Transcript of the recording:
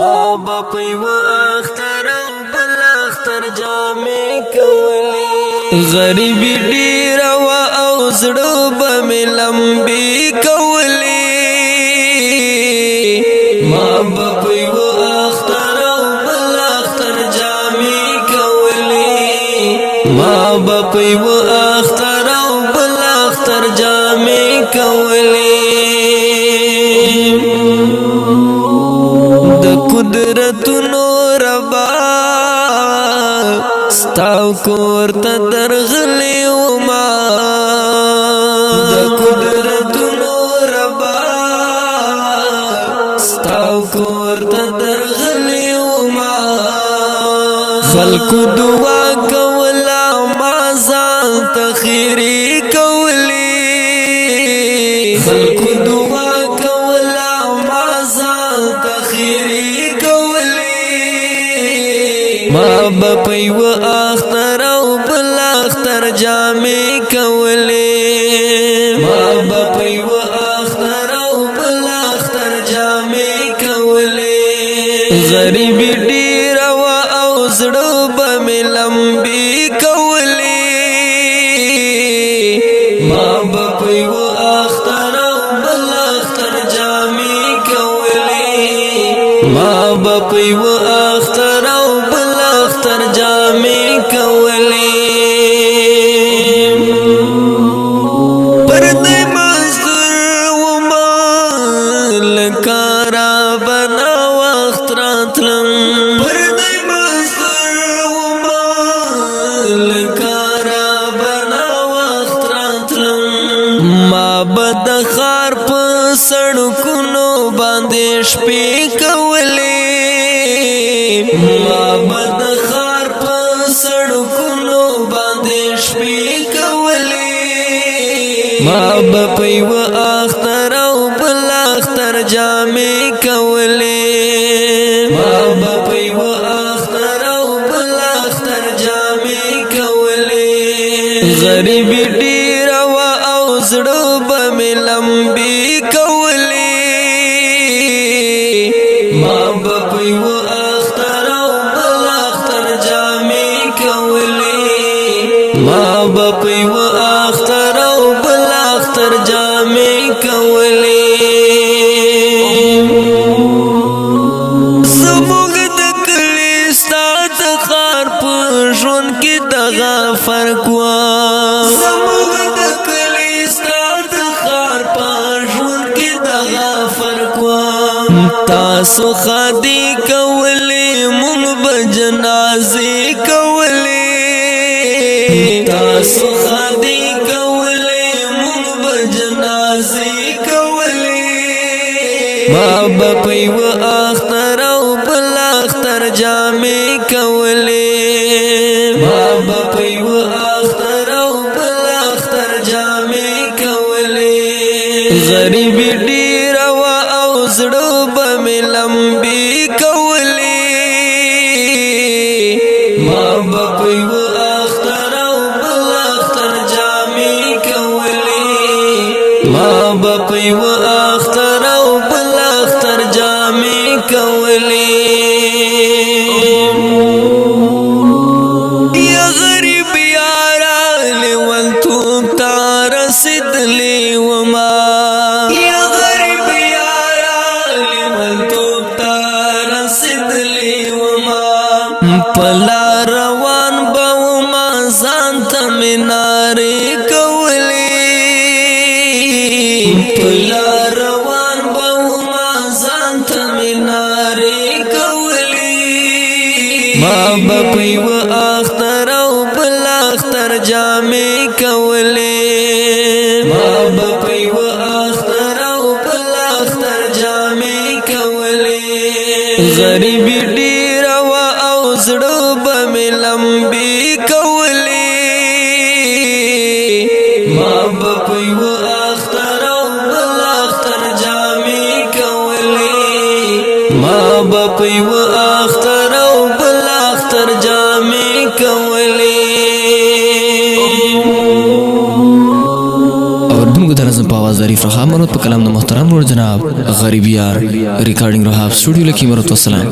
ما بپی و اختر او بل اختر جامع کولی غریبی ډیر و او زړه به می لمبي کولی ما بپی و اختر او بل اختر جامع کولی ما بپی و اختر او بل اختر جامع کولی قدرتونو ربا ستاو کور ته درغلی وما د قدرتونو ربا ستاو کور ته درغلی وما خلق دعا کولا ما ځان ته خیری کولی خلق دعا کولا ما ځان ته خیری ما بپی و اختر او بل اختر جامع کولی ما بپی و اختر او بل اختر جامع کولی غریبی ډیر و او زړه به می لمبي کولی ما بپی و اختر او بل اختر جامع کولی ما بپی و اختر او اختر جامع کولی پردی مزدور و مال کارا بنا وقت راتلم پردی مزدور و مال کارا بنا وقت راتلم ما بد خار په سړکونو باندې شپې کولی ما بد خار په سړکونو باندې شپې کولی ما بپی و اختر او بل اختر جامع کولی ما بپی و اختر او بل اختر جامع کولی غریبی ډیر و او زړه به می لمبي کولی ما بپی و ما بپی و اختر او بل اختر جامع کولی زموږ د کلی ستا د ښار په ژوند کې دغه فرق وه زموږ د کلی ستا د ښار په ژوند کې دغه فرق وه تاسو ښادي کولې مونږ به جنازې کولې تاسو خادي کولې مونږ به جنازې کولې ما بپی و اختر او بل اختر جامع کولې ما بپی و اختر او بل اختر جامع کولې غریبی ډیر و او زړه به می لمبي کولی ما بپی و ما بپی و اختر او بل اختر جامع کولی یا غریب یارا لیول توب تا رسیدلی وما یا غریب یارا لیول توب تا رسیدلی وما پلا روان باوما ځان ته منارې کولی پلا روان باوما ځان ته منارې کولی ما بپی و اختر او بل اختر جامع کولی ما بپی و اختر او بل اختر جامع کولی غریبی ډیر و او زړه به می لمبي کولی ما بپی و ما بپی و اختر او بل اختر جامع کولی اور دمګو درزم په आवाज ظریف رحاب مراد په کلام د محترم ور جناب غریب یار ریکارډینګ رحاب سټوډیو لکی مراد والسلام